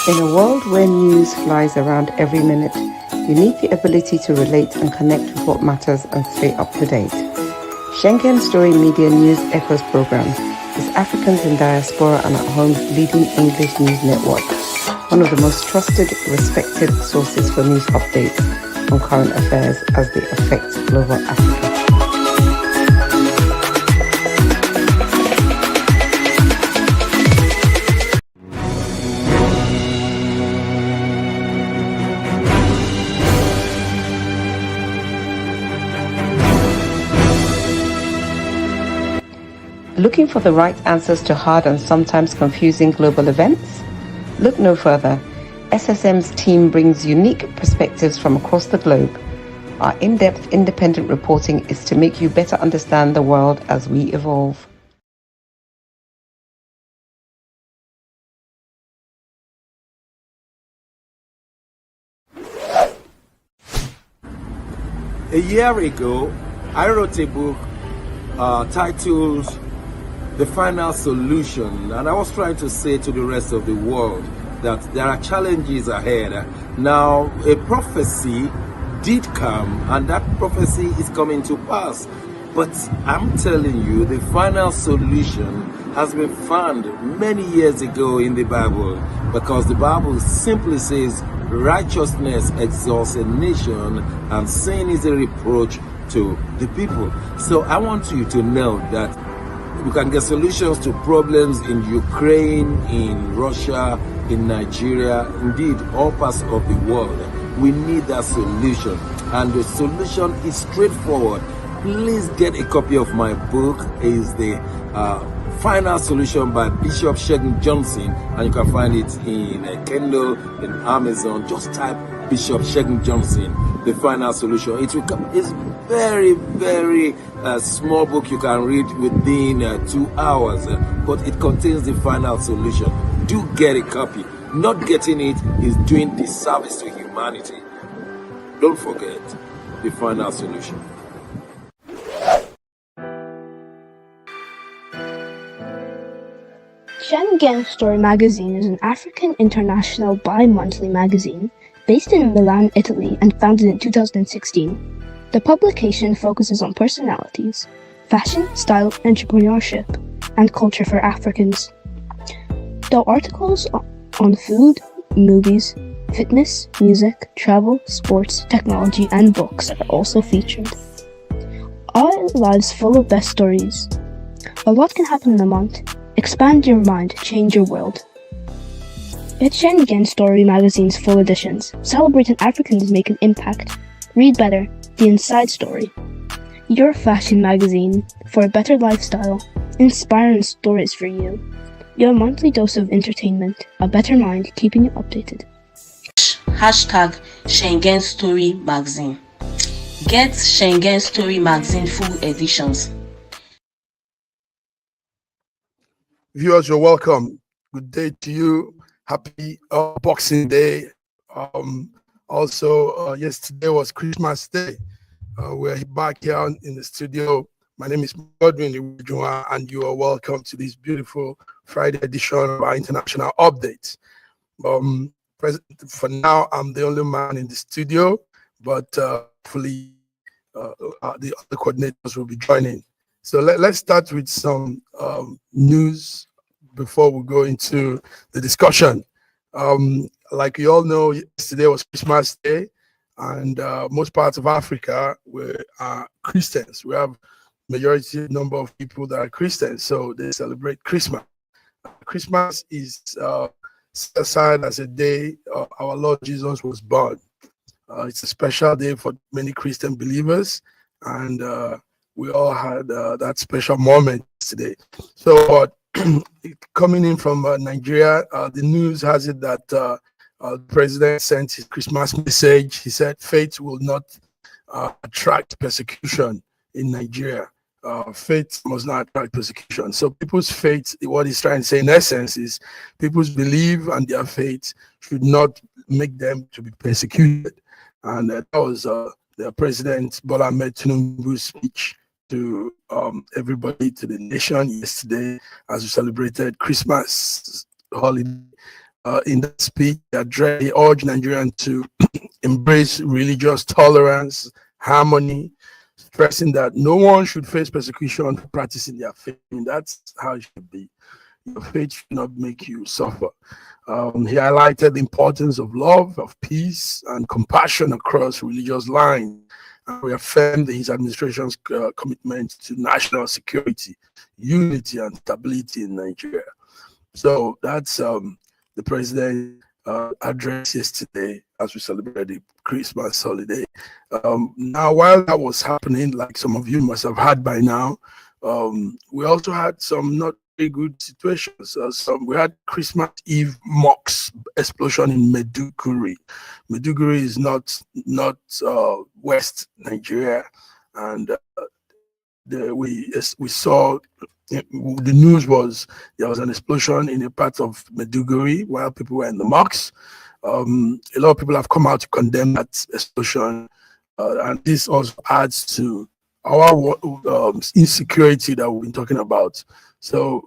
In a world where news flies around every minute, you need the ability to relate and connect with what matters and stay up to date. Schengen Story Media News Echoes program is Africans in Diaspora and at Home's leading English news network, one of the most trusted, respected sources for news updates on current affairs as they affect global Africa. Looking for the right answers to hard and sometimes confusing global events? Look no further. SSM's team brings unique perspectives from across the globe. Our in-depth independent reporting is to make you better understand the world as we evolve. A year ago, I wrote a book titled The Final Solution, and I was trying to say to the rest of the world that there are challenges ahead. Now, a prophecy did come, and that prophecy is coming to pass. But I'm telling you, the final solution has been found many years ago in the Bible, because the Bible simply says righteousness exalts a nation and sin is a reproach to the people. So I want you to know that we can get solutions to problems in Ukraine, in Russia, in Nigeria, indeed all parts of the world. We need that solution, and the solution is straightforward. Please get a copy of my book. It's the Final Solution by Bishop Schengen Johnson, and you can find it in Kindle, in Amazon. Just type Bishop Schengen Johnson, The Final Solution. It's very, very small book you can read within 2 hours, but it contains the final solution. Do get a copy. Not getting it is doing disservice to humanity. Don't forget the final solution. Schengen Story magazine is an African international bi-monthly magazine based in Milan, Italy, and founded in 2016. The publication focuses on personalities, fashion, style, entrepreneurship, and culture for Africans. Though articles on food, movies, fitness, music, travel, sports, technology, and books are also featured. Our lives full of best stories. A lot can happen in a month. Expand your mind, change your world. Get Schengen Story magazine's full editions. Celebrating Africans make an impact. Read better. The Inside Story. Your fashion magazine for a better lifestyle. Inspiring stories for you. Your monthly dose of entertainment. A better mind keeping you updated. Hashtag Schengen Story Magazine. Get Schengen Story Magazine full editions. Viewers, you're welcome. Good day to you. Happy Boxing Day. Also, yesterday was Christmas Day. We're back here in the studio. My name is Godwin Iwujua, and you are welcome to this beautiful Friday edition of our international updates. For now, I'm the only man in the studio, but hopefully the other coordinators will be joining. So let's start with some news before we go into the discussion. Like you all know, yesterday was Christmas Day, and most parts of Africa are Christians. We have majority number of people that are Christians, so they celebrate Christmas. Christmas is set aside as a day our Lord Jesus was born. It's a special day for many Christian believers, and we all had that special moment today. So coming in from Nigeria, the news has it that the president sent his Christmas message. He said faith will not attract persecution in Nigeria. Faith must not attract persecution. So people's faith, what he's trying to say in essence is people's belief and their faith should not make them to be persecuted. And that was the President Bola Ahmed Tinubu's speech to everybody, to the nation yesterday as we celebrated Christmas holiday in that speech, he urged Nigerians to embrace religious tolerance, harmony, stressing that no one should face persecution for practicing their faith. I mean, that's how it should be. Your faith should not make you suffer. He highlighted the importance of love, of peace, and compassion across religious lines, and reaffirmed his administration's commitment to national security, unity, and stability in Nigeria. So that's the president address yesterday as we celebrate the Christmas holiday. Now, while that was happening, like some of you must have heard by now, we also had some not very good situations. We had Christmas Eve mosque explosion in Maiduguri. Maiduguri is not West Nigeria, and we saw. The news was there was an explosion in a part of Maiduguri while people were in the mosques. A lot of people have come out to condemn that explosion, and this also adds to our insecurity that we've been talking about. So,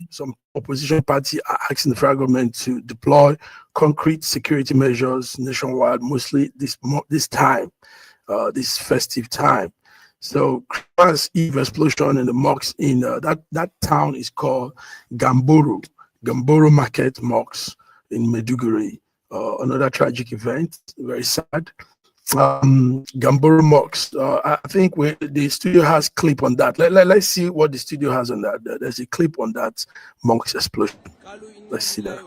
some opposition party are asking the federal government to deploy concrete security measures nationwide, mostly this time, this festive time. So Christmas Eve explosion in the mosque in that town is called Gamboro Market Mosque in Maiduguri. Another tragic event, very sad. Gamboro Mosque. I think the studio has clip on that. Let's see what the studio has on that. There's a clip on that mosque explosion. Let's see that.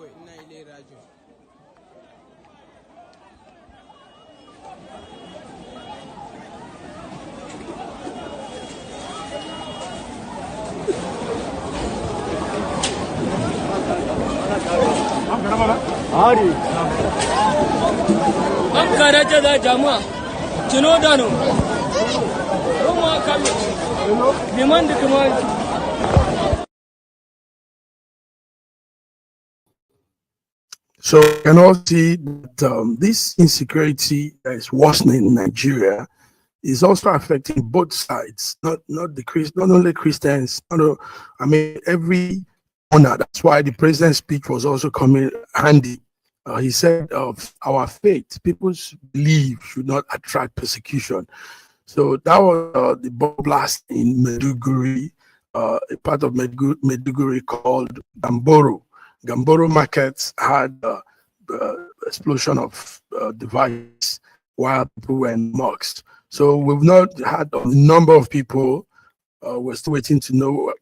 So you can all see that this insecurity that is worsening in Nigeria is also affecting both sides, not only Christians. I mean, every owner. That's why the president's speech was also coming handy. He said of our faith, people's belief should not attract persecution. So that was the bomb blast in Maiduguri, a part of Maiduguri called Gamboro. Gamboro markets had explosion of devices while people were in mosques. So we've not had a number of people. We're still waiting to know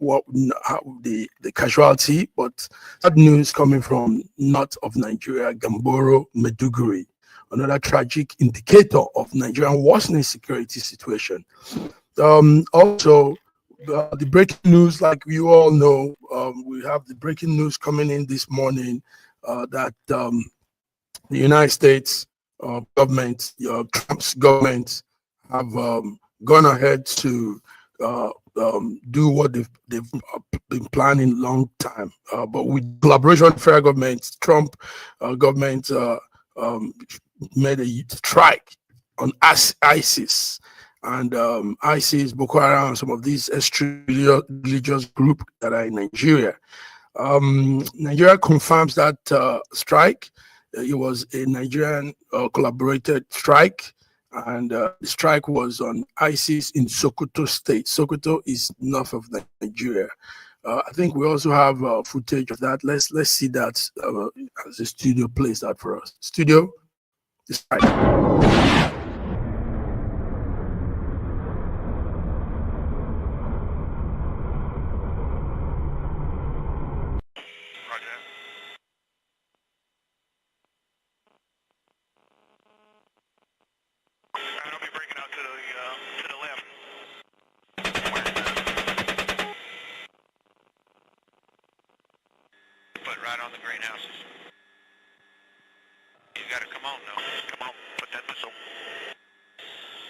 how the casualty, but that news coming from north of Nigeria, Gamboro, Maiduguri, another tragic indicator of Nigerian worsening security situation. Also, the breaking news, like you all know, we have the breaking news coming in this morning that the United States government, Trump's government, have gone ahead to do what they've been planning long time, but with collaboration with federal government, Trump government made a strike on ISIS, and ISIS, Boko Haram, some of these extreme religious groups that are in Nigeria. Nigeria confirms that strike. It was a Nigerian collaborated strike, and the strike was on ISIS in Sokoto State. Sokoto is north of Nigeria. I think we also have footage of that. Let's see that as the studio plays that for us. Studio, the strike. Right on the greenhouses. You gotta come on now. Come on, put that missile.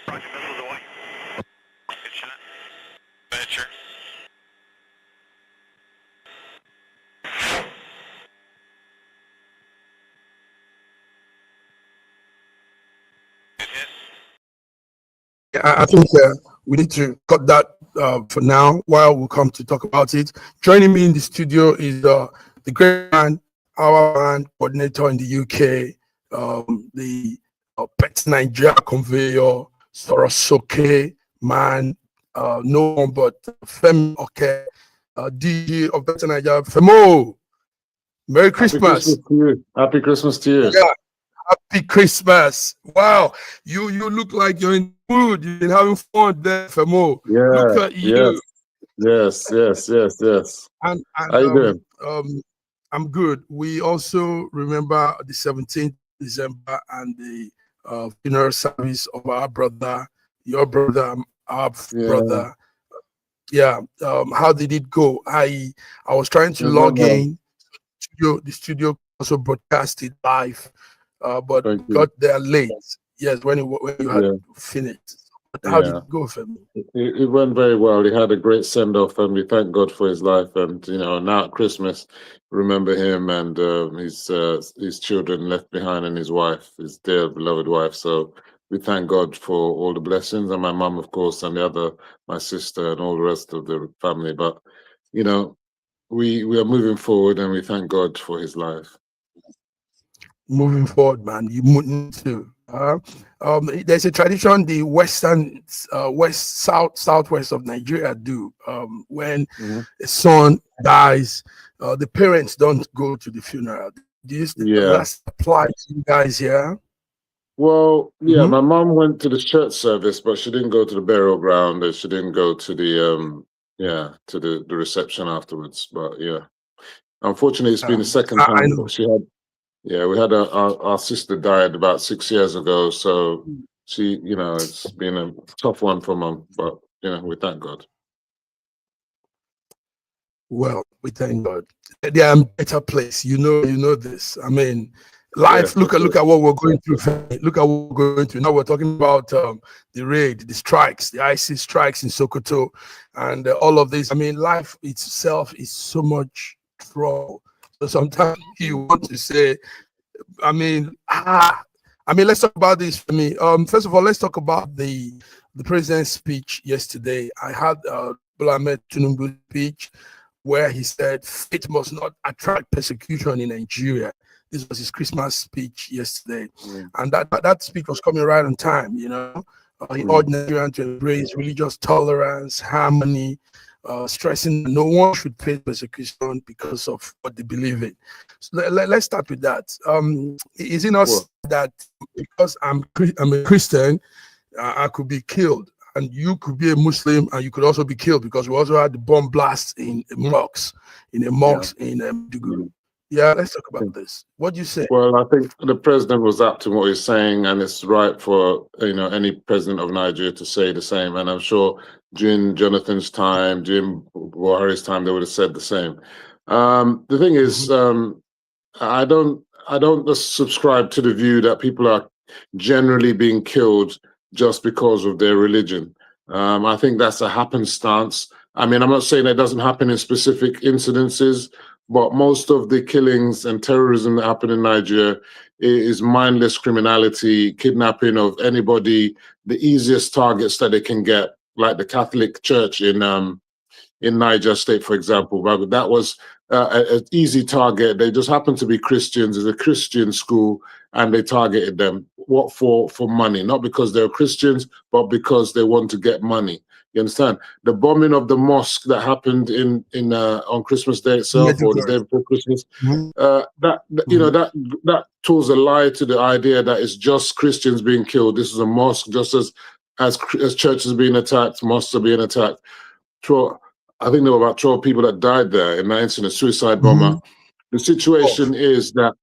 Roger, missiles away. Good shot. Venture. Good hit. I think we need to cut that for now while we'll come to talk about it. Joining me in the studio is the great man, our man, coordinator in the UK, the Pet Nigeria conveyor, Sorosoke man, no one but Femi Oke, DG of Pet Nigeria, Femo. Merry Christmas. Happy Christmas to you. Happy Christmas to you. Yeah. Happy Christmas. Wow. You look like you're in the mood. You've been having fun there, Femo. Yeah. Look at you. Yes. And How you doing? I'm good. We also remember the 17th December and the funeral service of our brother, your brother, our brother. Yeah. How did it go? I was trying to log in. The studio also broadcasted live, but got there late. Yes, when you had finished. But how did it go for me? It went very well. He had a great send-off, and we thank God for his life. And now at Christmas, remember him and his children left behind, and his wife, his dear beloved wife. So we thank God for all the blessings, and my mum, of course, and my sister, and all the rest of the family. But we are moving forward, and we thank God for his life. Moving forward, man, you need to. There's a tradition the western, southwest of Nigeria do. When a son dies, the parents don't go to the funeral. Does that apply to you guys here? Well, my mom went to the church service, but she didn't go to the burial ground, and she didn't go to the to the reception afterwards. But unfortunately, it's been the second time we had our sister died about 6 years ago, so she it's been a tough one for mom, but we thank God. Well, we thank God. They are in a better place. You know this. I mean, life. Look at what we're going through. Look at what we're going through. Now we're talking about the raid, the strikes, the ISIS strikes in Sokoto, and all of this. I mean, life itself is so much trouble. So sometimes you want to say, let's talk about this for me. First of all, let's talk about the president's speech yesterday. I had Bola Ahmed Tinubu's speech where he said faith must not attract persecution in Nigeria. This was his Christmas speech yesterday, and that speech was coming right on time. He urged Nigerians to embrace religious tolerance, harmony, stressing that no one should face persecution because of what they believe in. So let's start with that. Is it not that because I'm a Christian, I could be killed, and you could be a Muslim and you could also be killed, because we also had the bomb blasts in mosques in Maiduguri. Yeah, let's talk about this. What do you say? Well, I think the president was apt in what he's saying, and it's right for any president of Nigeria to say the same. And I'm sure during Jonathan's time, during Buhari's time, they would have said the same. The thing is, I don't just subscribe to the view that people are generally being killed just because of their religion. I think that's a happenstance. I mean, I'm not saying that doesn't happen in specific incidences, but most of the killings and terrorism that happen in Nigeria is mindless criminality, kidnapping of anybody, the easiest targets that they can get, like the Catholic Church in Niger State, for example. That was an easy target. They just happened to be Christians. It's a Christian school, and they targeted them. What for? For money, not because they're Christians, but because they want to get money. You understand? The bombing of the mosque that happened on Christmas Day itself, or the day before Christmas, that tells a lie to the idea that it's just Christians being killed. This is a mosque, just as churches being attacked, mosques are being attacked. I think there were about 12 people that died there in that incident, suicide bomber. The situation is that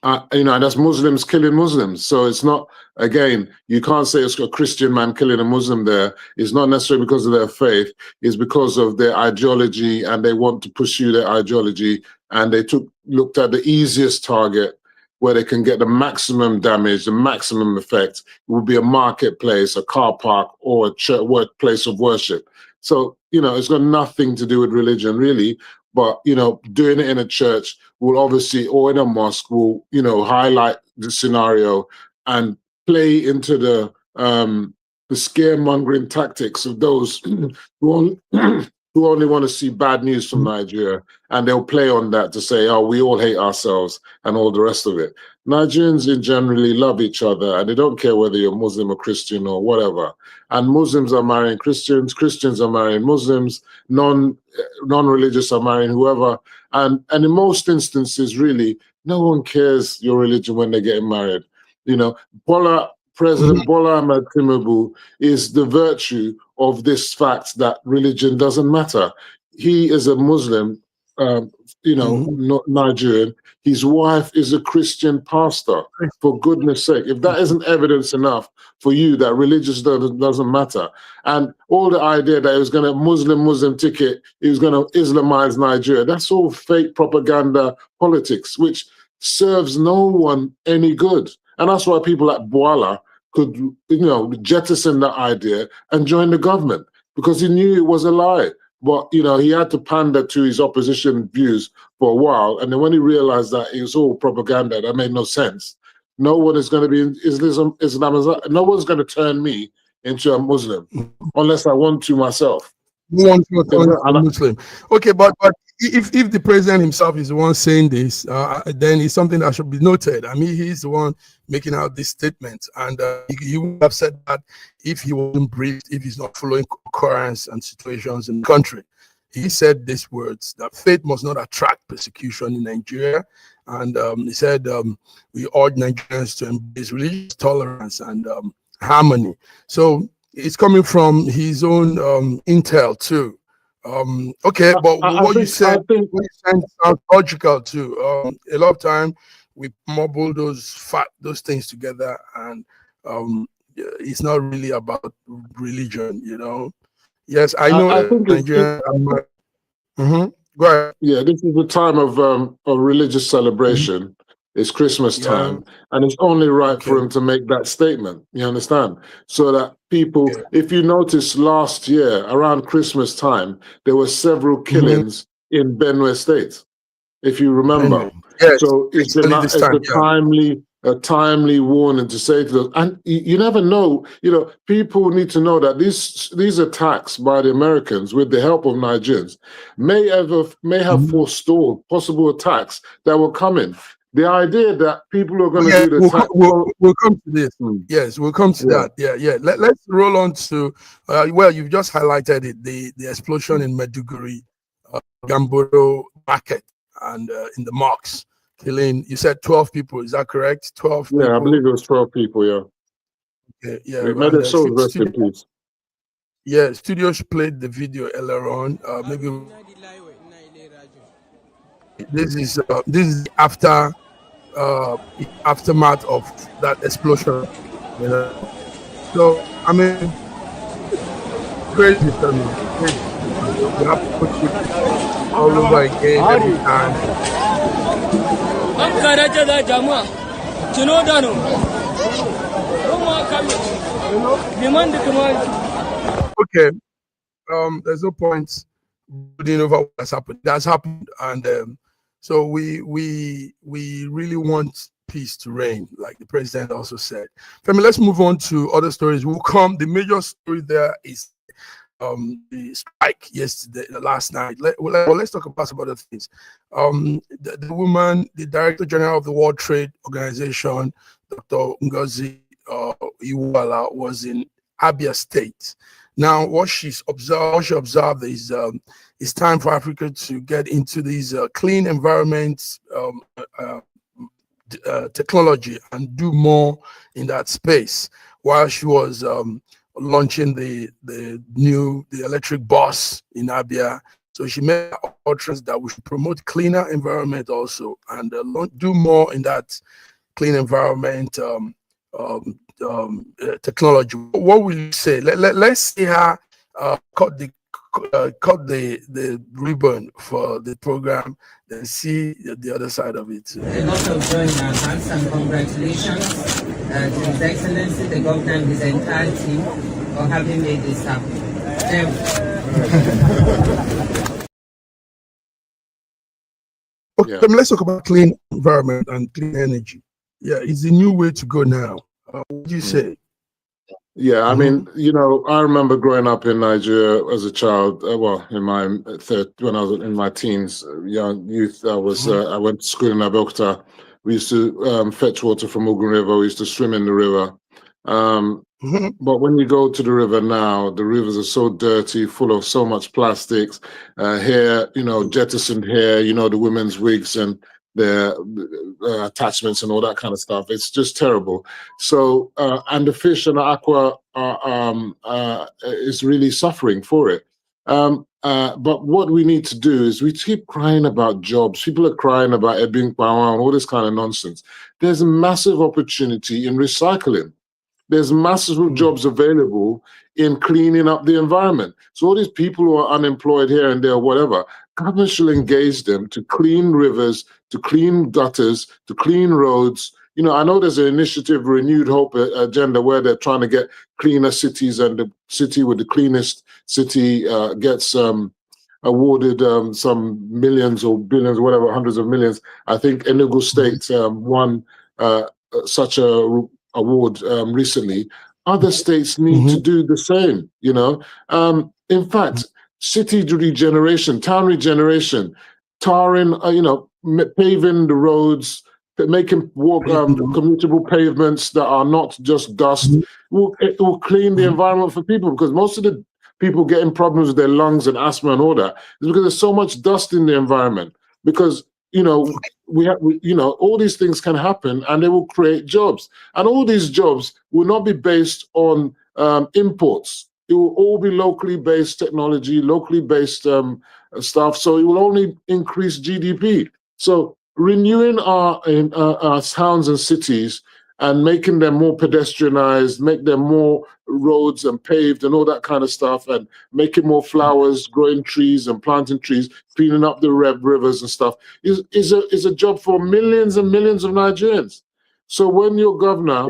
that's Muslims killing Muslims. So it's not, again, you can't say it's a Christian man killing a Muslim there. It's not necessarily because of their faith. It's because of their ideology, and they want to pursue their ideology. And they looked at the easiest target where they can get the maximum damage, the maximum effect. It would be a marketplace, a car park, or a church, place of worship. So, it's got nothing to do with religion, really. But, doing it in a church will obviously, or in a mosque, will, highlight the scenario and play into the scaremongering tactics of those who who only want to see bad news from Nigeria, and they'll play on that to say, oh, we all hate ourselves and all the rest of it. Nigerians in generally love each other, and they don't care whether you're Muslim or Christian or whatever. And Muslims are marrying Christians, Christians are marrying Muslims, non-religious are marrying whoever. And in most instances, really, no one cares your religion when they're getting married. You know, President Bola Ahmed Tinubu is the virtue of this fact that religion doesn't matter. He is a Muslim, not Nigerian. His wife is a Christian pastor, for goodness sake. If that isn't evidence enough for you that religious doesn't matter, and all the idea that he was going to Muslim ticket, he was going to Islamize Nigeria, that's all fake propaganda politics, which serves no one any good. And that's why people like Boala could, jettison that idea and join the government, because he knew it was a lie. But, he had to pander to his opposition views for a while. And then when he realized that it was all propaganda, that made no sense. No one is going to be in Islam. No one's going to turn me into a Muslim unless I want to myself. Want to turn a Muslim. Okay, but if the president himself is the one saying this, then it's something that should be noted. I mean, he's the one making out this statement, and he would have said that if he wasn't briefed, if he's not following occurrence and situations in the country. He said these words, that faith must not attract persecution in Nigeria, and he said we urge Nigerians to embrace religious tolerance and harmony. So it's coming from his own intel too. Okay, but what you said sounds logical too. A lot of time we mumble those things together, and it's not really about religion, Yes, I know. I think Nigeria. Go ahead. Yeah, this is the time of religious celebration. It's Christmas time, and it's only right for him to make that statement. You understand? So that people, if you notice last year around Christmas time, there were several killings in Benue State, if you remember. Yes, so it's a timely warning to say to them. And you never know. People need to know that these attacks by the Americans, with the help of Nigerians, may have forestalled possible attacks that were coming. The idea that people are going to do the attack. We'll come to this. Yes, we'll come to that. Yeah. Let's roll on to. You've just highlighted it. The explosion in Maiduguri, Gamboro market, and in the mosques, killing. You said 12 people. Is that correct? 12. Yeah, people. I believe it was 12 people. Yeah. Yeah. Made it so rest in peace. Yeah, studios played the video earlier on. Maybe this is the aftermath of that explosion. So I mean, crazy for me. You have to put it all over again every time. Okay. There's no point brooding over what's happened. That's happened, and so we really want peace to reign, like the president also said. Family, let's move on to other stories. The major story there is the strike yesterday, last night. Let's talk about some other things. The woman, the Director General of the World Trade Organization, Dr. Ngozi Iweala, was in Abia State. Now, what she observed is it's time for Africa to get into these clean environment technology and do more in that space. While she was launching the electric bus in Abia, so she made utterance that we should promote cleaner environment also, and do more in that clean environment technology. What will you say? Let's see her cut the ribbon for the program, then see the other side of it. A lot of joy in advance and congratulations to His Excellency, the Governor and his entire team for having made this happen. Okay, let's talk about clean environment and clean energy. Yeah, it's a new way to go now. What do you say? Yeah, I mean, you know, I remember growing up in Nigeria as a child. Well, in my when I was in my teens, young youth, I went to school in Abeokuta. We used to fetch water from Ogun River. We used to swim in the river. But when you go to the river now, the rivers are so dirty, full of so much plastics. Hair, you know, jettisoned hair. You know, the women's wigs and their attachments and all that kind of stuff. It's just terrible. So, and the fish and the aqua is really suffering for it. But what we need to do is we keep crying about jobs. People are crying about it being power and all this kind of nonsense. There's a massive opportunity in recycling. There's massive jobs available in cleaning up the environment. So all these people who are unemployed here and there, whatever, government should engage them to clean rivers, to clean gutters, to clean roads. You know, I know there's an initiative, Renewed Hope agenda, where they're trying to get cleaner cities, and the city with the cleanest city gets awarded some millions or billions, whatever, hundreds of millions. I think Enugu State won such a award recently. Other states need to do the same, you know. In fact, city regeneration, town regeneration, tarring, you know, paving the roads, making commutable pavements that are not just dust, it will clean the environment for people, because most of the people getting problems with their lungs and asthma and all that is because there's so much dust in the environment. Because, you know, you know, all these things can happen and they will create jobs. And all these jobs will not be based on imports. It will all be locally based technology, locally based stuff. So it will only increase GDP. So renewing our towns and cities and making them more pedestrianized, make them more roads and paved and all that kind of stuff, and making more flowers, growing trees and planting trees, cleaning up the rivers and stuff is a job for millions and millions of Nigerians. So when your governor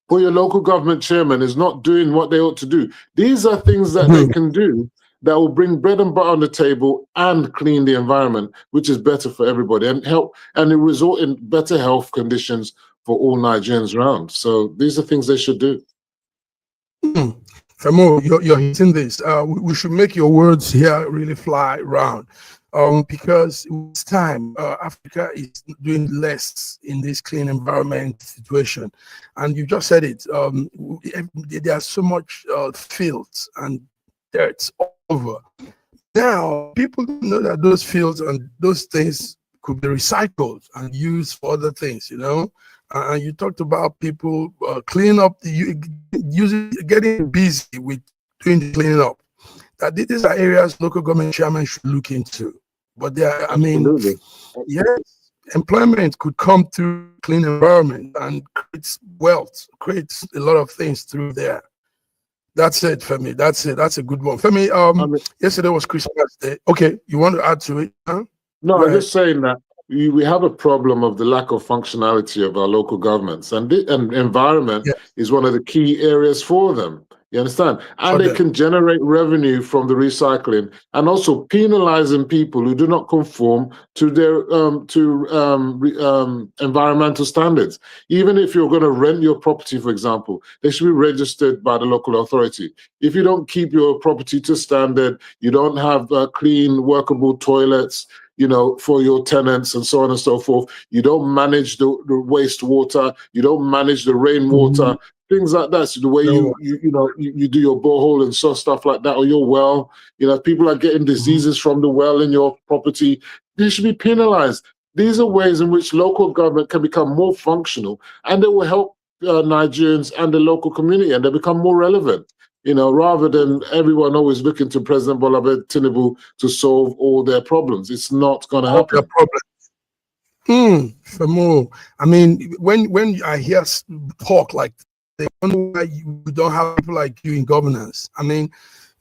or your local government chairman is not doing what they ought to do, these are things that they can do that will bring bread and butter on the table and clean the environment, which is better for everybody and help, and it result in better health conditions for all Nigerians around. So these are things they should do. Femo, you're hitting this. We should make your words here really fly round, because it's time. Africa is doing less in this clean environment situation, and you just said it. There's so much filth and dirt all over. Now, people don't know that those fields and those things could be recycled and used for other things, you know. And you talked about people cleaning up, getting busy with doing the cleaning up. That these are areas local government chairmen should look into. But there, I mean, yes, employment could come through clean environment and creates wealth, creates a lot of things through there. That's it, Femi. That's it. That's a good one. Femi, yesterday was Christmas Day. Okay, you want to add to it? Huh? No, I'm just saying that we have a problem of the lack of functionality of our local governments, and environment is one of the key areas for them. You understand? And they can generate revenue from the recycling, and also penalizing people who do not conform to their environmental standards. Even if you're going to rent your property, for example, they should be registered by the local authority. If you don't keep your property to standard, you don't have clean, workable toilets, you know, for your tenants and so on and so forth. You don't manage the wastewater. You don't manage the rainwater, things like that. So the way you do your borehole and so stuff like that, or your well, you know, people are getting diseases from the well in your property. They should be penalized. These are ways in which local government can become more functional, and they will help Nigerians and the local community, and they become more relevant. You know, rather than everyone always looking to President Bola Tinubu to solve all their problems. It's not going to happen. For more, I mean, when I hear talk like they wonder why you don't have people like you in governance. I mean,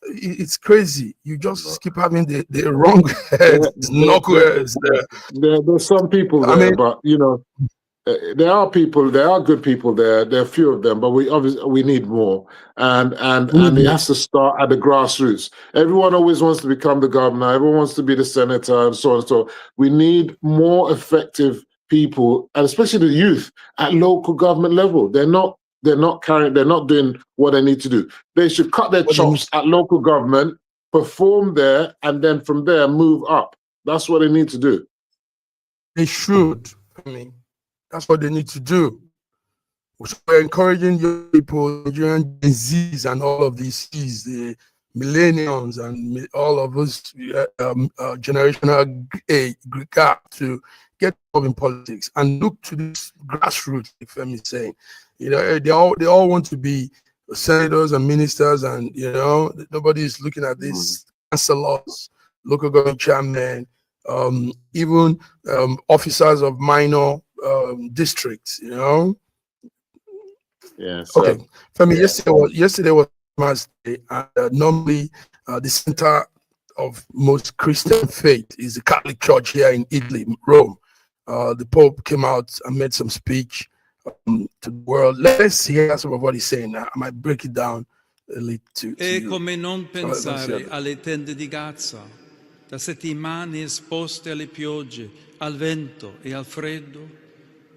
it's crazy. You just keep having the wrong heads, knuckleheads there. There's some people there, but you know, there are good people there. There are a few of them, but we need more, and it has to start at the grassroots. Everyone always wants to become the governor. Everyone wants to be the senator, and so on and so. We need more effective people, and especially the youth at local government level. They're not they're not doing what they need to do. They should cut their chops at local government, perform there, and then from there move up. That's what they need to do. They should. I mean, that's what they need to do. So we're encouraging young people, Nigerian Gen Zs and all of these Cs, the millennials and all of us generational gap to get involved in politics and look to this grassroots, if I'm saying. You know, they all want to be senators and ministers, and you know, nobody is looking at this councillors, local government chairmen, even officers of minor districts, you know. Yes. Okay. Femi, yesterday was Mass Day, and normally the center of most Christian faith is the Catholic Church here in Italy, Rome. The Pope came out and made some speech to the world. Let's hear some of what he's saying. I might break it down a little to you. Come non pensare alle tende di Gaza, da settimane esposte alle piogge, al vento e al freddo,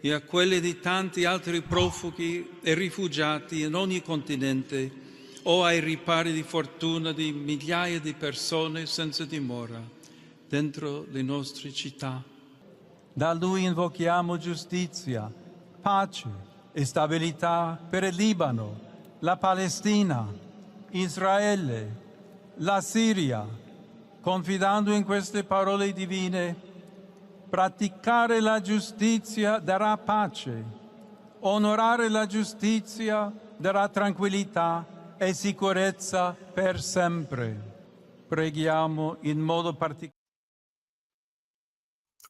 e a quelle di tanti altri profughi e rifugiati in ogni continente, o ai ripari di fortuna di migliaia di persone senza dimora dentro le nostre città. Da Lui invochiamo giustizia, pace e stabilità per il Libano, la Palestina, Israele, la Siria, confidando in queste parole divine. Praticare la giustizia darà pace, onorare la giustizia darà tranquillità e sicurezza per sempre. Preghiamo in modo particolare.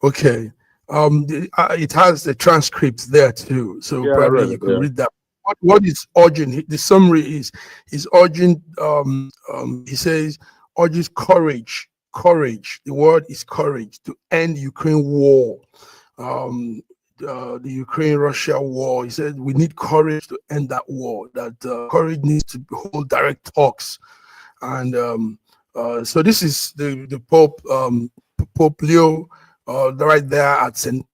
Okay. It has the transcripts there too, so probably you can read that. What is urgent? The summary is urgent. He says urges courage. The word is courage to end Ukraine war, the Ukraine-Russia war. He said we need courage to end that war. That courage needs to hold direct talks, and so this is the Pope, Pope Leo, right there at St.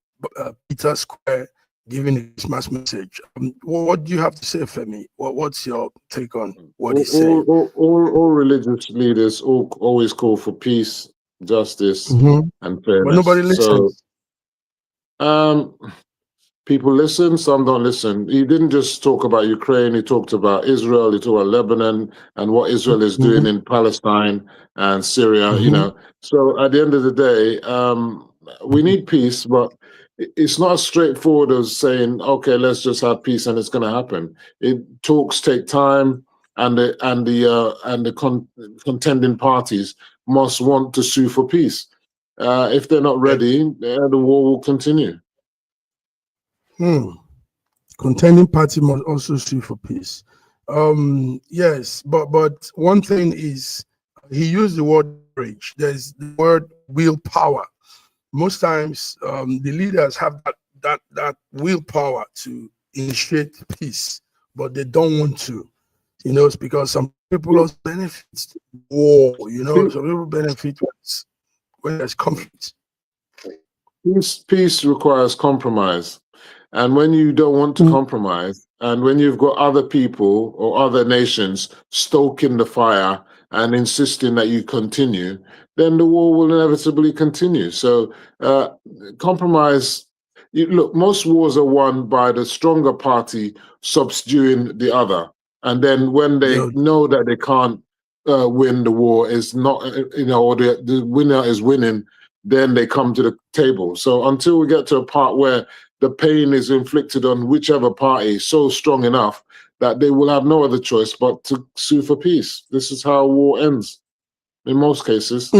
Peter Square, giving a Christmas message. What do you have to say, Femi? What's your take on what he's saying? All religious leaders always call for peace, justice, and fairness. But nobody listens. So, people listen, some don't listen. He didn't just talk about Ukraine, he talked about Israel, he talked about Lebanon and what Israel is doing in Palestine and Syria, you know. So at the end of the day, we need peace, but it's not as straightforward as saying, okay, let's just have peace and it's going to happen. Talks take time, and the contending parties must want to sue for peace. If they're not ready, the war will continue. Contending party must also sue for peace. Yes, but one thing is, he used the word courage. There's the word willpower. Most times, the leaders have that willpower to initiate peace, but they don't want to. You know, it's because some people also benefit war. You know, some people benefit when there's conflict. Peace requires compromise, and when you don't want to compromise, and when you've got other people or other nations stoking the fire and insisting that you continue, then the war will inevitably continue. So compromise, look, most wars are won by the stronger party subduing the other. And then when they know that they can't win, the war is not, you know, or the winner is winning, then they come to the table. So until we get to a part where the pain is inflicted on whichever party so strong enough that they will have no other choice but to sue for peace. This is how war ends, in most cases.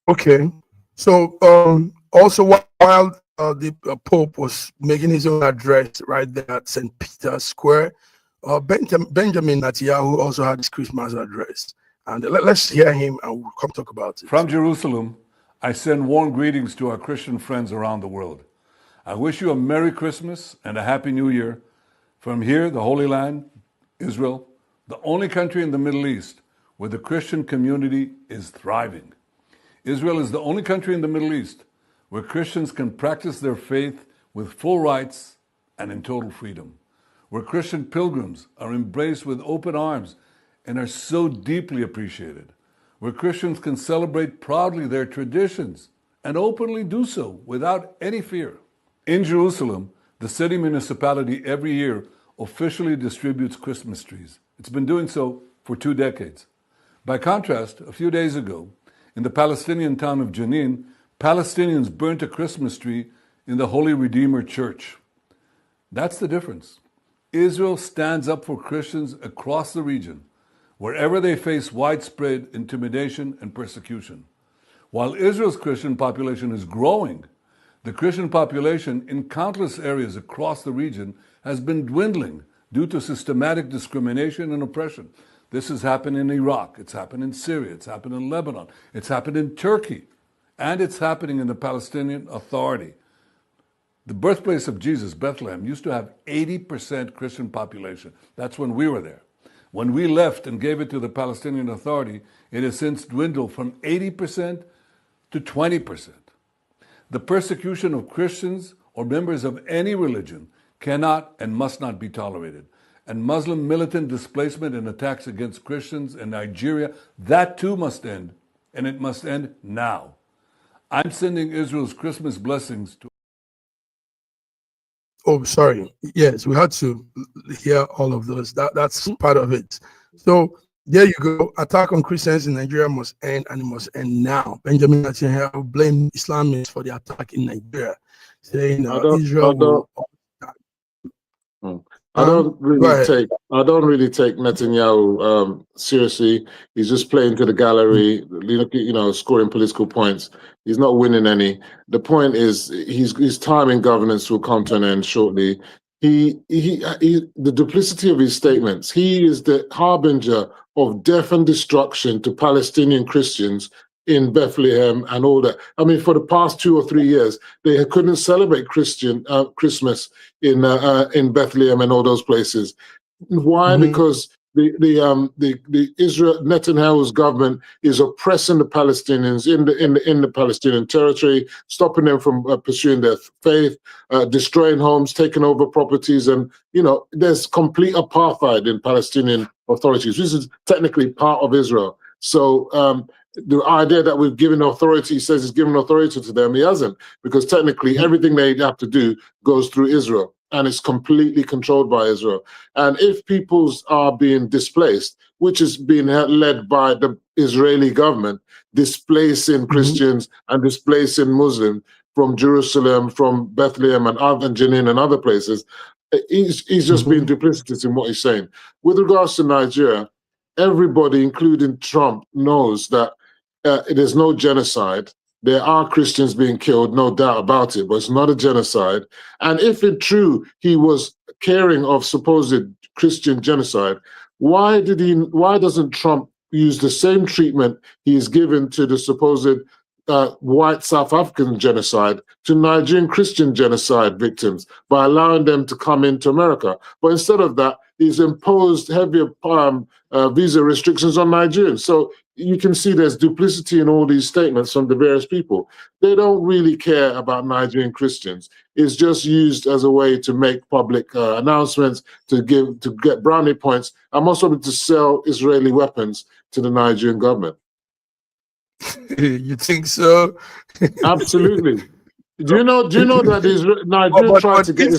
Okay. So also while the Pope was making his own address right there at St. Peter Square, Benjamin Netanyahu also had his Christmas address. And let's hear him and we'll come talk about it. From Jerusalem, I send warm greetings to our Christian friends around the world. I wish you a Merry Christmas and a Happy New Year. From here, the Holy Land, Israel, the only country in the Middle East where the Christian community is thriving. Israel is the only country in the Middle East where Christians can practice their faith with full rights and in total freedom. where Christian pilgrims are embraced with open arms and are so deeply appreciated, where Christians can celebrate proudly their traditions and openly do so without any fear. In Jerusalem, the city municipality every year officially distributes Christmas trees. It's been doing so for 2 decades. By contrast, a few days ago, in the Palestinian town of Jenin, Palestinians burnt a Christmas tree in the Holy Redeemer Church. That's the difference. Israel stands up for Christians across the region, wherever they face widespread intimidation and persecution. While Israel's Christian population is growing, the Christian population in countless areas across the region has been dwindling due to systematic discrimination and oppression. This has happened in Iraq, it's happened in Syria, it's happened in Lebanon, it's happened in Turkey, and it's happening in the Palestinian Authority. The birthplace of Jesus, Bethlehem, used to have 80% Christian population. That's when we were there. When we left and gave it to the Palestinian Authority, it has since dwindled from 80% to 20%. The persecution of Christians or members of any religion cannot and must not be tolerated. And Muslim militant displacement and attacks against Christians in Nigeria, that too must end, and it must end now. I'm sending Israel's Christmas blessings to... Oh, sorry. Yes, we had to hear all of those. That's part of it. So there you go. Attack on Christians in Nigeria must end, and it must end now. Benjamin Netanyahu blamed Islamists for the attack in Nigeria, saying Israel will... I don't really take Netanyahu seriously. He's just playing to the gallery, scoring political points. He's not winning any. The point is, his time in governance will come to an end shortly. The duplicity of his statements. He is the harbinger of death and destruction to Palestinian Christians in Bethlehem and all that. I mean, for the past 2 or 3 years, they couldn't celebrate Christmas in Bethlehem and all those places. Why? Because the Israel Netanyahu's government is oppressing the Palestinians in the Palestinian territory, stopping them from pursuing their faith, destroying homes, taking over properties, and there's complete apartheid in Palestinian authorities. This is technically part of Israel. So the idea that we've given authority, he says he's given authority to them, he hasn't, because technically everything they have to do goes through Israel, and it's completely controlled by Israel. And if peoples are being displaced, which is being led by the Israeli government, displacing Christians and displacing Muslims from Jerusalem, from Bethlehem and Jenin and other places, he's just being duplicitous in what he's saying. With regards to Nigeria, everybody, including Trump, knows that there's no genocide. There are Christians being killed, no doubt about it, but it's not a genocide. And if it's true he was caring of supposed Christian genocide, why doesn't Trump use the same treatment he's given to the supposed white South African genocide to Nigerian Christian genocide victims by allowing them to come into America? But instead of that, he's imposed heavier visa restrictions on Nigerians. So you can see there's duplicity in all these statements from the various people. They don't really care about Nigerian Christians. It's just used as a way to make public announcements, to get brownie points, and also to sell Israeli weapons to the Nigerian government. You think so? Absolutely. Do you know that Nigeria tried to get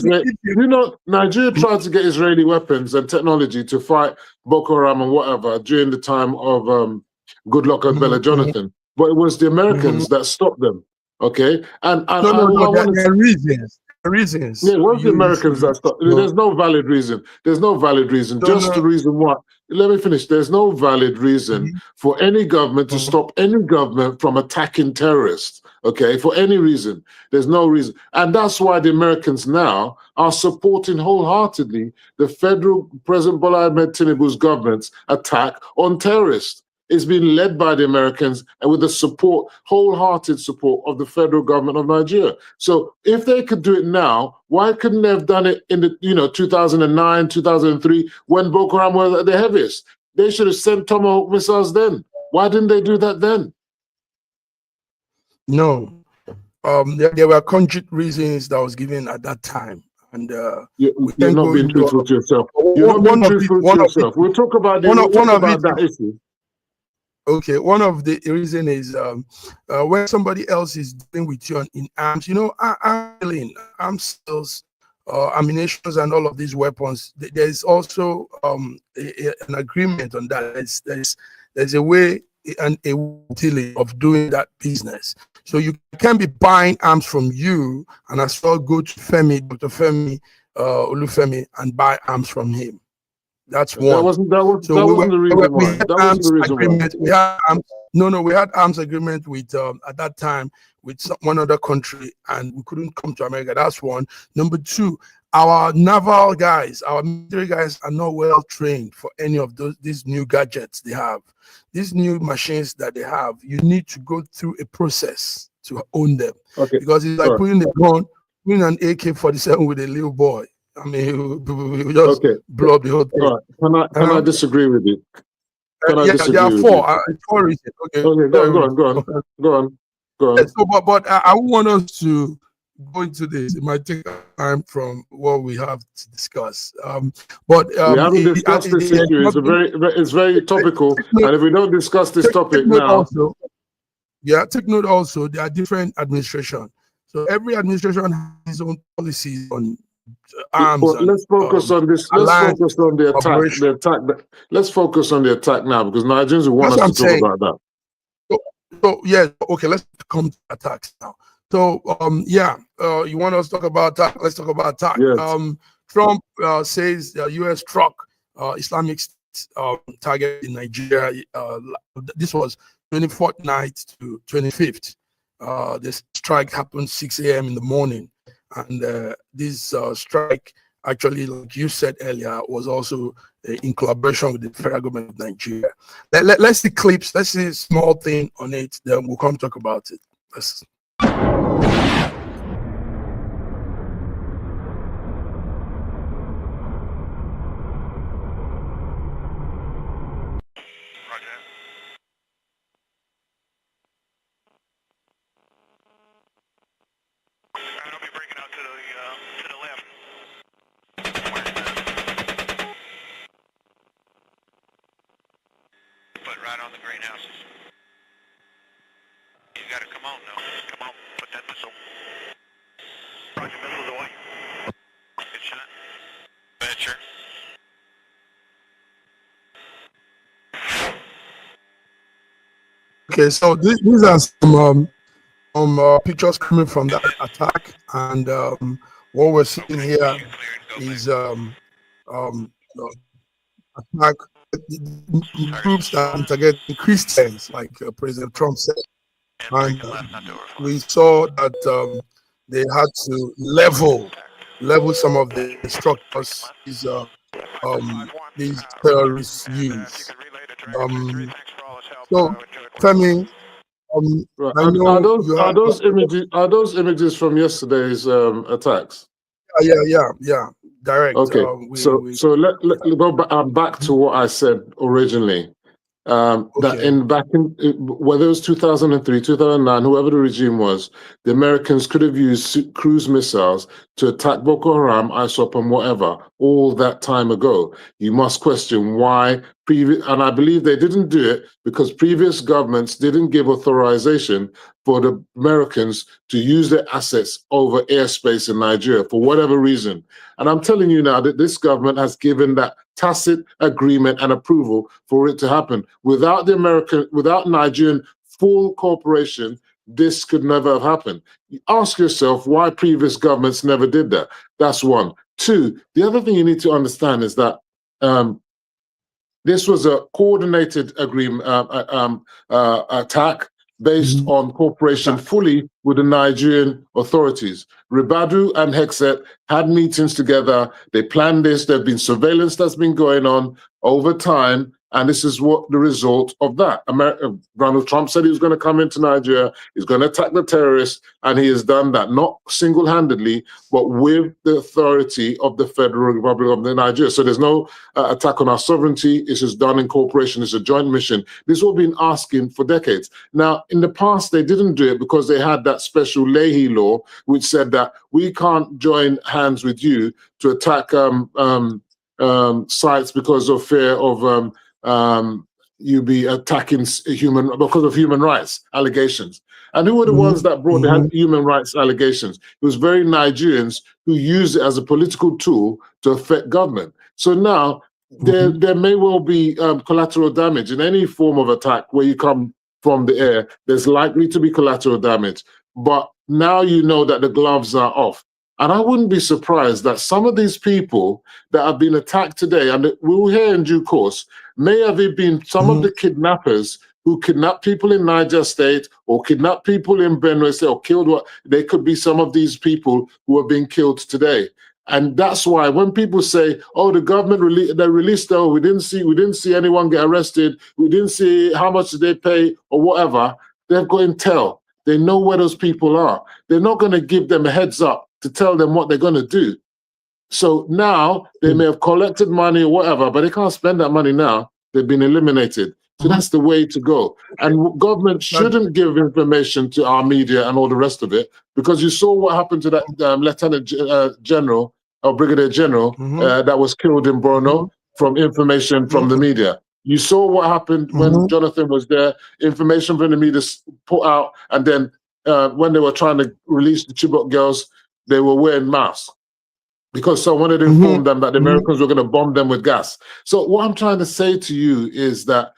Nigeria tried to get Israeli weapons and technology to fight Boko Haram and whatever during the time of Goodluck and Bella Jonathan, but it was the Americans that stopped them. Okay, and there are reasons. Yeah, it was the Americans that stopped. There's no valid reason. There's no valid reason. The reason why. Let me finish. There's no valid reason for any government to stop any government from attacking terrorists. Okay, for any reason. There's no reason. And that's why the Americans now are supporting wholeheartedly the federal President Bola Ahmed Tinubu's government's attack on terrorists. It's been led by the Americans and with the support, wholehearted support of the federal government of Nigeria. So if they could do it now, why couldn't they have done it in the 2009, 2003 when Boko Haram was at the heaviest? They should have sent Tomahawk missiles then. Why didn't they do that then? No, there were concrete reasons that was given at that time, and You're we you're can not go being into truthful to yourself. You're not being truthful to yourself. We'll talk about it. We'll talk about that issue. Okay, one of the reason is when somebody else is dealing with you in arms, arms sales, ammunitions, and all of these weapons. There's also an agreement on that. There's a way and a dealing of doing that business. So you can be buying arms from you and as well go to Femi, Dr. Femi Olufemi, and buy arms from him. That's one. That wasn't the reason why. That wasn't the reason why. We had we had arms agreement with at that time with one other country, and we couldn't come to America. That's one. Number two, our naval guys, our military guys are not well trained for any of these new gadgets they have. These new machines that they have, you need to go through a process to own them. Okay. Because it's like putting an AK-47 with a little boy. I mean, we just blow up the whole thing. Right. Can I disagree with you? Can I disagree there are with four. you? Four reasons. Okay, go on. Yeah, so, but I want us to go into this. It might take time from what we have to discuss. But we haven't discussed this issue. It's very topical, and if we don't discuss this topic now, take note also. There are different administrations. So every administration has its own policies on arms. Well, let's focus on this. Let's focus on the attack. Let's focus on the attack now, because Nigerians want us to talk about that. So yeah, okay. Let's come to attacks now. So you want us to talk about attack? Let's talk about attack. Yes. Trump says the U.S. struck Islamic target in Nigeria. This was 24th night to 25th. The strike happened 6 a.m. in the morning. And this strike, actually, like you said earlier, was also in collaboration with the federal government of Nigeria. Let's see clips. Let's see a small thing on it. Then we'll come talk about it. Right on the greenhouses. You gotta come on now. Come on, put that missile. Roger, missiles away. Good shot. Venture. Okay, so these are some pictures coming from that attack, and what we're seeing here is attack groups that target Christians, like President Trump said, and we saw that they had to level some of the structures these terrorists use. So, Femi, are those images from yesterday's attacks? Yeah. Direct. Okay, so let go back to what I said originally. That whether it was 2003, 2009, whoever the regime was, the Americans could have used cruise missiles to attack Boko Haram, ISWAP, and whatever all that time ago. You must question why and I believe they didn't do it because previous governments didn't give authorization for the Americans to use their assets over airspace in Nigeria for whatever reason. And I'm telling you now that this government has given that tacit agreement and approval for it to happen. Without Nigerian full cooperation, this could never have happened. You ask yourself why previous governments never did that. That's one. Two, the other thing you need to understand is that this was a coordinated agreement attack based on cooperation fully with the Nigerian authorities. Ribadu and Hexet had meetings together. They planned this. There's been surveillance that's been going on over time, And this is what the result of that. Donald Trump said he was going to come into Nigeria, he's going to attack the terrorists, and he has done that, not single-handedly, but with the authority of the Federal Republic of Nigeria. So there's no attack on our sovereignty. This is done in cooperation. It's a joint mission. This is what we've been asking for decades. Now, in the past, they didn't do it because they had that special Leahy law, which said that we can't join hands with you to attack sites because of fear of you be attacking because of human rights allegations. And who were the ones that brought the human rights allegations? It was very Nigerians who used it as a political tool to affect government. So now there may well be collateral damage in any form of attack where you come from the air. There's likely to be collateral damage. But now you know that the gloves are off. And I wouldn't be surprised that some of these people that have been attacked today, and we'll hear in due course, may have been some of the kidnappers who kidnapped people in Niger State or kidnapped people in Benue State or killed they could be some of these people who are being killed today. And that's why when people say, "Oh, the government released them, we didn't see anyone get arrested, we didn't see how much did they pay or whatever," they've got intel. They know where those people are. They're not going to give them a heads up to tell them what they're going to do. So now they may have collected money or whatever, but they can't spend that money now. They've been eliminated. So that's the way to go. And government shouldn't give information to our media and all the rest of it, because you saw what happened to that Lieutenant General or Brigadier General that was killed in Borno from information from the media. You saw what happened when Jonathan was there, information from the media put out, and then when they were trying to release the Chibok girls, they were wearing masks because someone had informed them that the Americans were going to bomb them with gas. So what I'm trying to say to you is that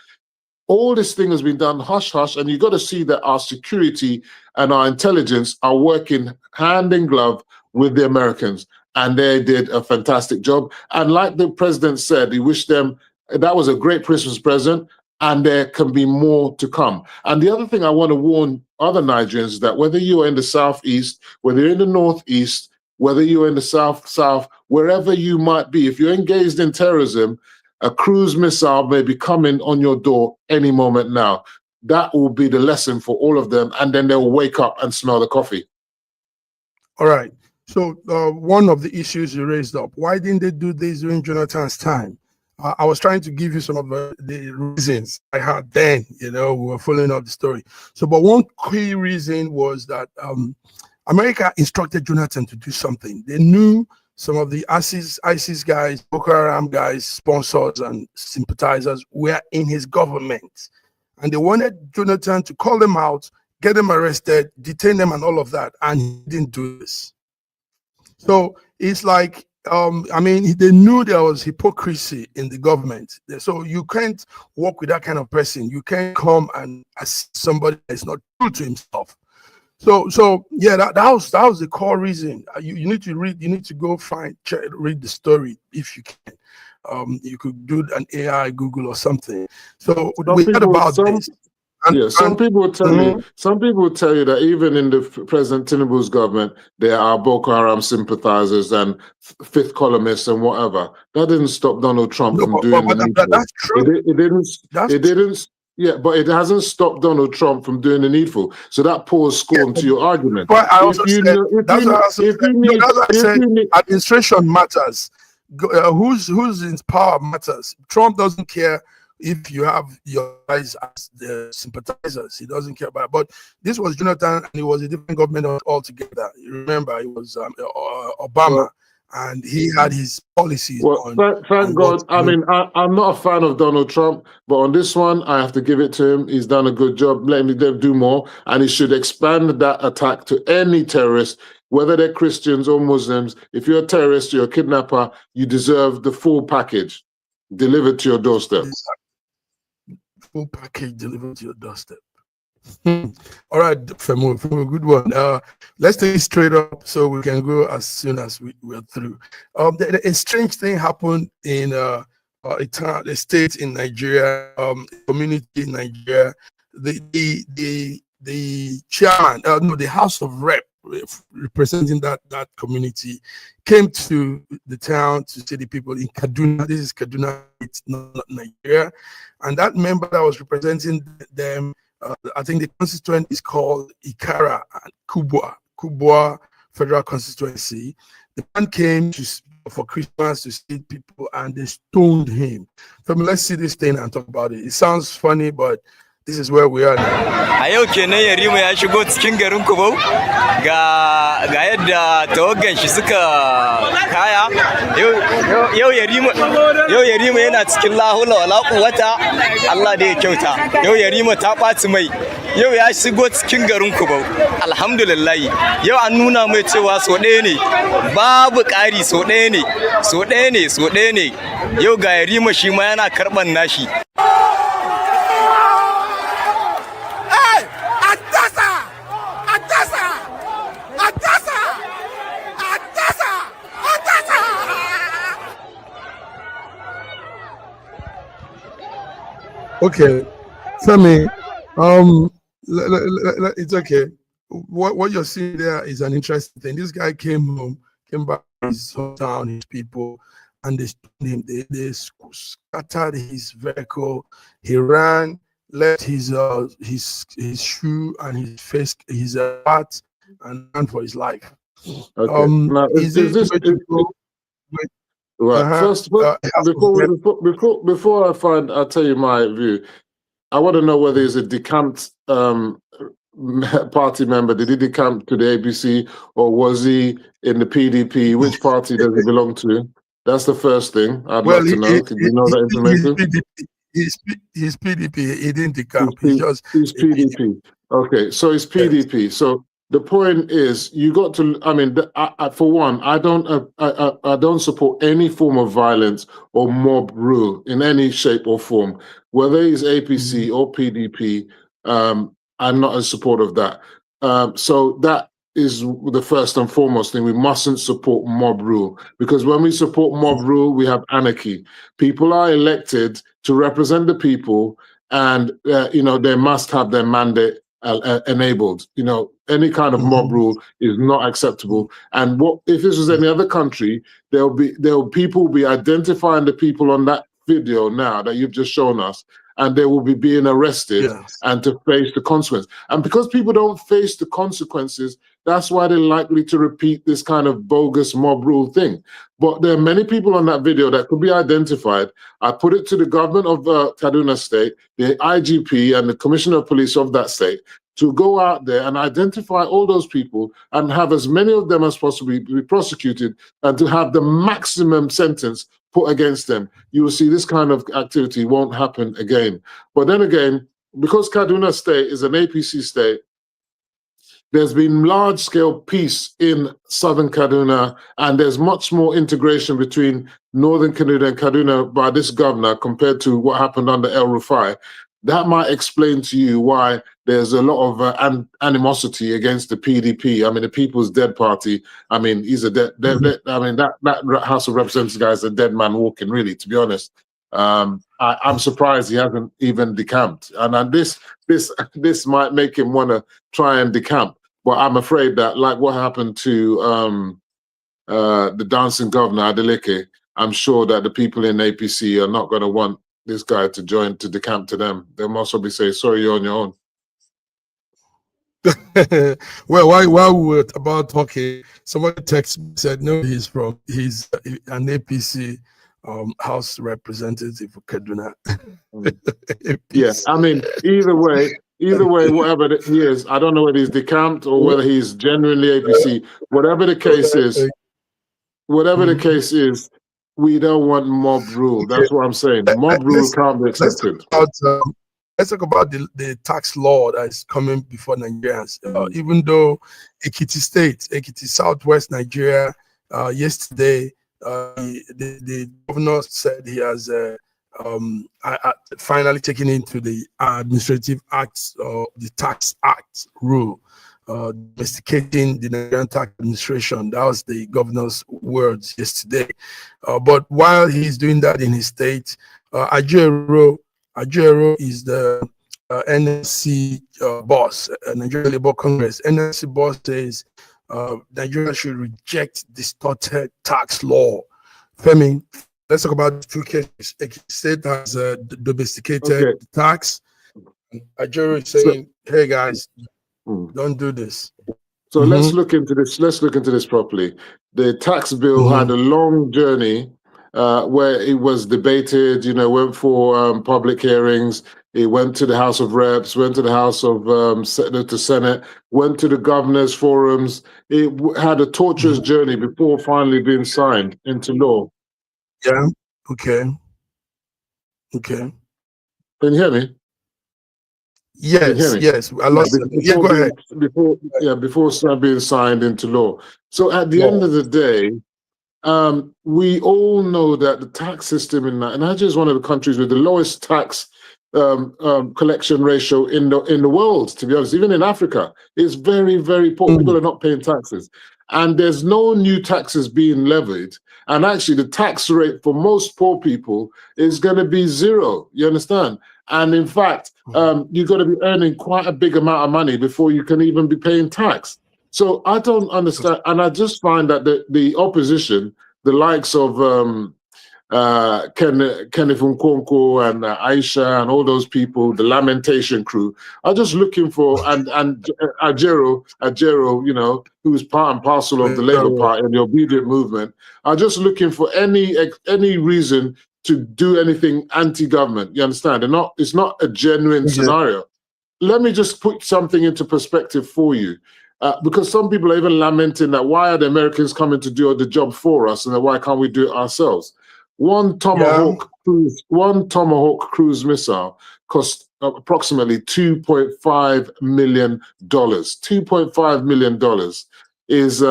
all this thing has been done hush-hush, and you got to see that our security and our intelligence are working hand in glove with the Americans, and they did a fantastic job. And like the president said, he wished them, that was a great Christmas present, and there can be more to come. And the other thing I want to warn other Nigerians is that whether you are in the southeast, whether you're in the northeast, whether you're in the south, wherever you might be, if you're engaged in terrorism, a cruise missile may be coming on your door any moment now. That will be the lesson for all of them, and then they'll wake up and smell the coffee. All right. So one of the issues you raised up, why didn't they do this during Jonathan's time? I was trying to give you some of the reasons I had then, we were following up the story. So, but one key reason was that America instructed Jonathan to do something. They knew some of the ISIS guys, Boko Haram guys, sponsors and sympathizers were in his government. And they wanted Jonathan to call them out, get them arrested, detain them and all of that. And he didn't do this. So it's like, they knew there was hypocrisy in the government. So you can't work with that kind of person. You can't come and assist somebody that's not true to himself. So yeah, that was the core reason. You need to read. You need to go read the story if you can. You could do an AI Google or something. So we heard about this. Some people will tell you. Some people will tell you that even in the President Tinubu's government, there are Boko Haram sympathizers and fifth columnists and whatever. That didn't stop Donald Trump from doing the that's true. It didn't. Yeah, but it hasn't stopped Donald Trump from doing the needful. So that pours scorn to your argument. But I also said administration matters. Who's in power matters. Trump doesn't care if you have your guys as the sympathizers. He doesn't care about it. But this was Jonathan, and it was a different government altogether. You remember, it was Obama. And he had his policies. Well, thank God. I'm not a fan of Donald Trump, but on this one, I have to give it to him. He's done a good job. Let him do more, and he should expand that attack to any terrorist, whether they're Christians or Muslims. If you're a terrorist, you're a kidnapper, you deserve the full package delivered to your doorstep. Full package delivered to your doorstep. All right, Femo, good one. Let's take it straight up so we can go as soon as we're through. A strange thing happened in a state in Nigeria, community in Nigeria. The chairman, the House of Rep representing that community, came to the town to see the people in Kaduna. This is Kaduna, it's not Nigeria. And that member that was representing them, I think the constituent is called Ikara and Kubwa Federal Constituency. The man came for Christmas to see people and they stoned him. Let's see this thing and talk about it. It sounds funny, but this is where we are now. A yau kenan Yarima ya shigo cikin garin Kubau ga yadda tawagan shi suka kaya. Yau Yarima yana cikin lahula wala quwwata, Allah da ya kyauta. Yau Yarima ta ɓaci mai. Yau ya shigo cikin garin Kubau. Alhamdulillah. Yau an nuna mai cewa so ɗaya ne. Babu ƙari so ɗaya ne. Yau ga Yarima shi ma yana karɓan nashi. Okay, Femi, it's okay. What you're seeing there is an interesting thing. This guy came back to his hometown, his people, and they stoned him. They scattered his vehicle. He ran, left his shoe and his face, his hat, and ran for his life. Okay. Now, right. First, before I'll tell you my view, I want to know whether he's a decamped party member. Did he decamp to the APC or was he in the PDP? Which party does he belong to? That's the first thing I'd love to know. Can you know that information? He's PDP. He didn't decamp. He's PDP. Okay, so it's PDP. Yes. So the point is, you got to. I mean, for one, I don't support any form of violence or mob rule in any shape or form, whether it's APC or PDP. I'm not in support of that. So that is the first and foremost thing. We mustn't support mob rule, because when we support mob rule, we have anarchy. People are elected to represent the people, and they must have their mandate enabled. Any kind of mob rule is not acceptable. And what if this was any other country? People will be identifying the people on that video now that you've just shown us, and they will be being arrested and to face the consequences. And because people don't face the consequences, that's why they're likely to repeat this kind of bogus mob rule thing. But there are many people on that video that could be identified. I put it to the government of Kaduna State, the IGP and the Commissioner of Police of that state, to go out there and identify all those people and have as many of them as possible be prosecuted and to have the maximum sentence put against them. You will see this kind of activity won't happen again. But then again, because Kaduna State is an APC state, there's been large-scale peace in southern Kaduna, and there's much more integration between northern Kaduna and Kaduna by this governor compared to what happened under El Rufai. That might explain to you why there's a lot of animosity against the PDP. I mean, the People's Dead Party. I mean, he's a dead. I mean, that House of Representatives guy is a dead man walking. Really, to be honest, I'm surprised he hasn't even decamped. And this might make him want to try and decamp. But I'm afraid that, like what happened to the dancing governor Adeleke, I'm sure that the people in APC are not going to want this guy to decamp to them. They'll most probably say, sorry, you're on your own. Well, while we were about talking, somebody texted me, said, no, he's an APC House representative for Kaduna. Yeah, I mean, either way, whatever he is, I don't know whether he's decamped or whether he's genuinely APC. Whatever the case is, we don't want mob rule. That's what I'm saying. Mob rule can't be accepted. Let's talk about the tax law that is coming before Nigerians. Even though Ekiti Southwest Nigeria, yesterday, the governor said he has finally taken into the administrative acts or the tax act rule, domesticating the Nigerian tax administration. That was the governor's words yesterday. But while he's doing that in his state, Ajero is the NLC boss, Nigerian Labour Congress. NLC boss says Nigeria should reject distorted tax law. Femi, let's talk about two cases. A state has domesticated tax. Nigeria is saying, hey guys, don't do this. So let's look into this. Let's look into this properly. The tax bill had a long journey where it was debated. You know, went for public hearings. It went to the House of Reps, went to the House of the Senate, went to the governors' forums. It had a torturous journey before finally being signed into law. Yeah. Okay. Okay. Can you hear me? Yes, yes. I lost it. Yeah, go ahead. Before being signed into law. So at the end of the day, we all know that the tax system in Nigeria is one of the countries with the lowest tax collection ratio in the world. To be honest, even in Africa, it's very, very poor. People are not paying taxes, and there's no new taxes being levied. And actually, the tax rate for most poor people is going to be 0. You understand? And in fact, you've got to be earning quite a big amount of money before you can even be paying tax. So I don't understand. And I just find that the opposition, the likes of Kenneth Nkonko and Aisha and all those people, the Lamentation crew, are just looking for, and Ajero, you know, who's part and parcel of the Labour Party and the Obedient Movement, are just looking for any reason to do anything anti-government. You understand? It's not a genuine scenario. Let me just put something into perspective for you. Because some people are even lamenting that why are the Americans coming to do the job for us, and then why can't we do it ourselves? One Tomahawk cruise missile cost approximately $2.5 million. $2.5 million is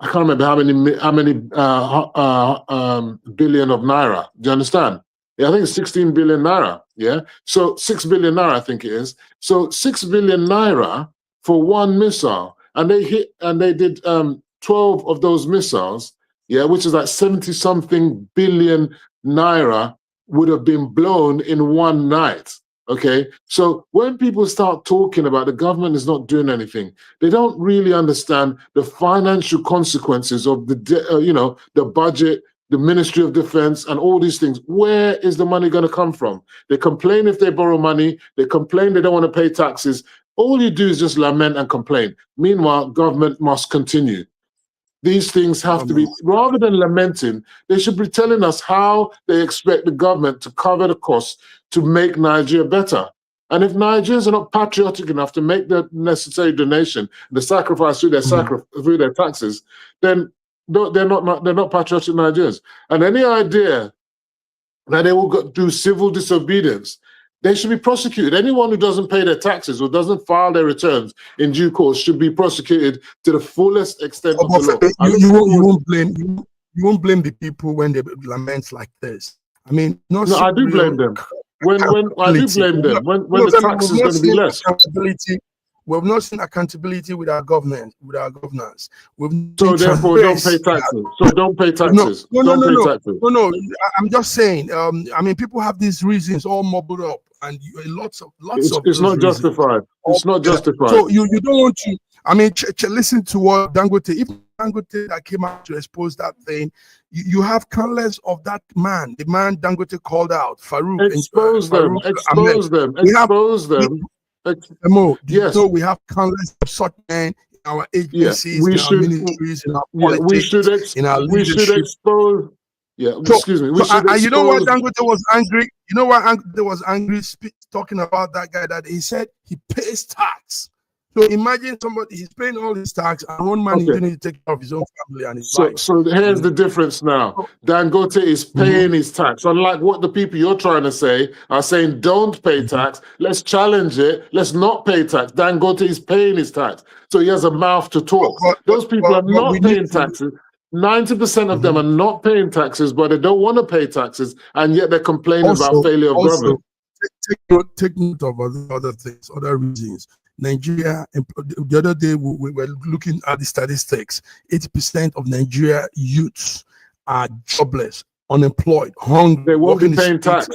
I can't remember how many billion of naira. Do you understand? Yeah, I think it's 16 billion naira. Yeah, so 6 billion naira, I think it is. So 6 billion naira for one missile, and they did 12 of those missiles. Yeah, which is like 70-something billion naira would have been blown in one night. Okay, so when people start talking about the government is not doing anything, they don't really understand the financial consequences of the budget, the Ministry of Defense, and all these things. Where is the money going to come from? They complain if they borrow money. They complain they don't want to pay taxes. All you do is just lament and complain. Meanwhile, government must continue. These things have to be, rather than lamenting, they should be telling us how they expect the government to cover the costs to make Nigeria better. And if Nigerians are not patriotic enough to make the necessary donation, the sacrifice through their taxes, then they're not patriotic Nigerians. And any idea that they will do civil disobedience, they should be prosecuted. Anyone who doesn't pay their taxes or doesn't file their returns in due course should be prosecuted to the fullest extent of the law. You won't blame the people when they lament like this. I mean, no, I do blame them. When I do blame them when the tax is going to be less. We've not seen accountability with our government, with our governors. So therefore, don't pay taxes. So don't pay taxes. No. I'm just saying. I mean, people have these reasons all mobbled up, and lots of. It's not justified. It's not justified. So you don't want to. I mean, listen to what Dangote. If Dangote that came out to expose that thing, you have countless of that man. The man Dangote called out, Farouk. Expose them. Yes. So we have countless of such men in our agencies, in our ministries, in our politics, in our leadership. We should expose. Excuse me. You know why Dangote was angry? You know why Dangote was angry talking about that guy, that he said he pays tax. So imagine somebody, he's paying all his tax, and one man is going to take care of his own family and his life. So here's the difference now. Dangote is paying his tax. Unlike what the people you're trying to say are saying, don't pay tax. Let's challenge it. Let's not pay tax. Dangote is paying his tax. So he has a mouth to talk. Those people are not paying taxes. 90% of them are not paying taxes, but they don't want to pay taxes, and yet they're complaining about failure of government. Take note of other things, other reasons. Nigeria, the other day we were looking at the statistics. 80% of Nigeria youths are jobless, unemployed, hungry. They won't be paying tax.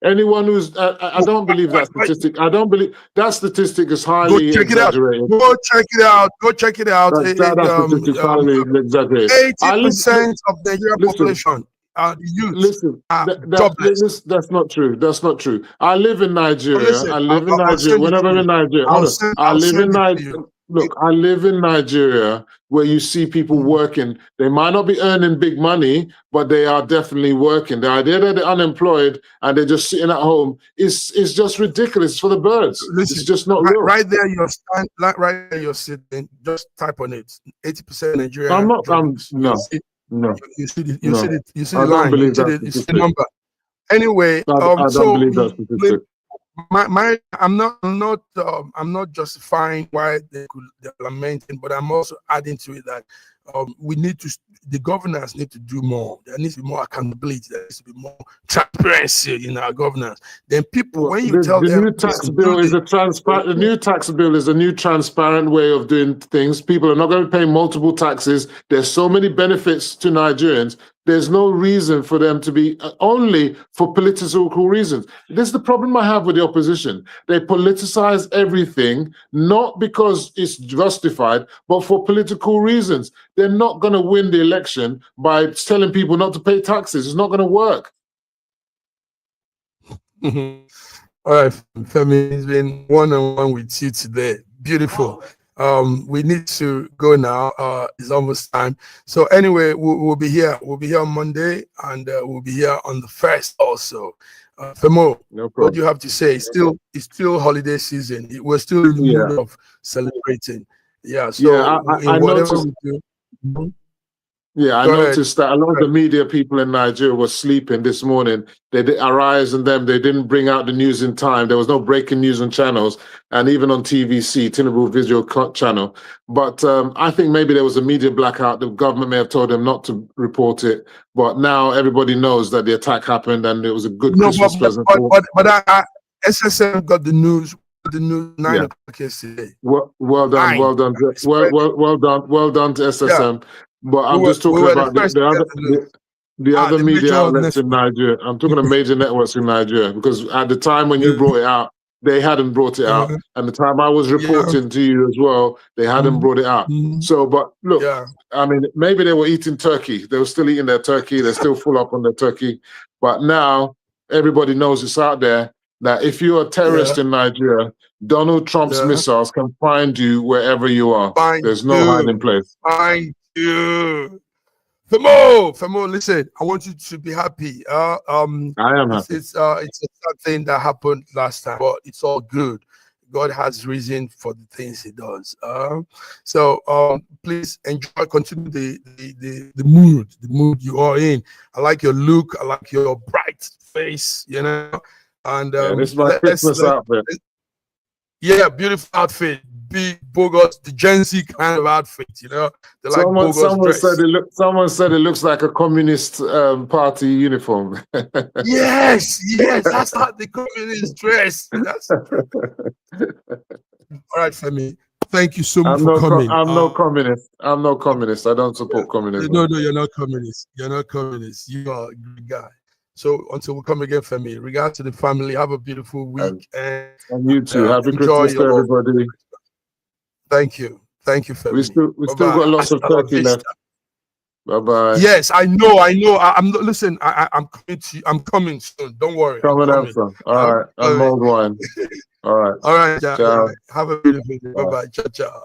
Anyone who's, I don't believe that statistic. I don't believe that statistic is Go highly check it out. exaggerated. Go check it out. Go check it out. That statistic is highly exaggerated. 80% of the Nigerian population are the youth. Listen, that's not true. That's not true. I live in Nigeria. Listen, I live in Nigeria. Whenever I'm in Nigeria, I live in Nigeria. Look, I live in Nigeria where you see people working. They might not be earning big money, but they are definitely working. The idea that they're unemployed and they're just sitting at home is just ridiculous. It's for the birds. Listen, it's just not real. Right there, right there, you're sitting. Just type on it. 80% Nigeria. I'm not. No. You see the I line. don't believe that. You see the number. Anyway, I don't believe that statistic. I'm not justifying why they're lamenting, but I'm also adding to it that the governors need to do more. There needs to be more accountability. There needs to be more transparency in our governance. Then people, when you tell them, the new tax bill is the new tax bill is a new transparent way of doing things. People are not going to pay multiple taxes. There's so many benefits to Nigerians. There's no reason for them to be only for political reasons. This is the problem I have with the opposition. They politicize everything, not because it's justified, but for political reasons. They're not going to win the election by telling people not to pay taxes. It's not going to work. All right, Femi, it's been one-on-one with you today. Beautiful. We need to go now. It's almost time. So anyway, we'll be here. We'll be here on Monday, and we'll be here on the 1st also. Femo, what do you have to say? It's still holiday season. We're still in the mood of celebrating. Yeah. So I noticed. Yeah, I noticed that a lot of the media people in Nigeria were sleeping this morning. They did Arise and them. They didn't bring out the news in time. There was no breaking news on channels, and even on TVC, Tinubu Visual Channel. But I think maybe there was a media blackout. The government may have told them not to report it. But now everybody knows that the attack happened, and it was a good Christmas present. But SSM got the news. The news 9 o'clock yesterday. Well done to SSM. Yeah. But I'm just talking about the other media outlets in Nigeria. I'm talking about major networks in Nigeria, because at the time when you brought it out, they hadn't brought it out. And the time I was reporting to you as well, they hadn't brought it out. So, but look, I mean, maybe they were eating turkey. They were still eating their turkey. They're still full up on their turkey. But now everybody knows it's out there that if you're a terrorist in Nigeria, Donald Trump's missiles can find you wherever you are. There's no hiding place. Find you. Femo, listen, I want you to be happy. I am happy. It's a sad thing that happened last time, but it's all good. God has reason for the things he does. So please enjoy, continue the mood you are in. I like your look. I like your bright face, you know. And this is my Christmas outfit. Yeah, beautiful outfit. Big bogus, the Gen Z kind of outfit, you know. Someone said it looks like a communist party uniform. yes, that's how the communist dress. All right, Femi. Thank you so much for coming. I'm no communist. I'm no communist. I don't support communism. No, you're not communist. You're not communist. You are a good guy. So until we come again, Femi, regards to the family, have a beautiful week. And you too. Happy Christmas to everybody. Thank you, Femi. We still got lots of turkey left. Bye-bye. Yes, I know. Listen, I'm coming to you. I'm coming soon. Don't worry. Coming up, son. All right. I'm mulled wine. All right. All right. Ciao. Have a beautiful day. Bye-bye. Ciao.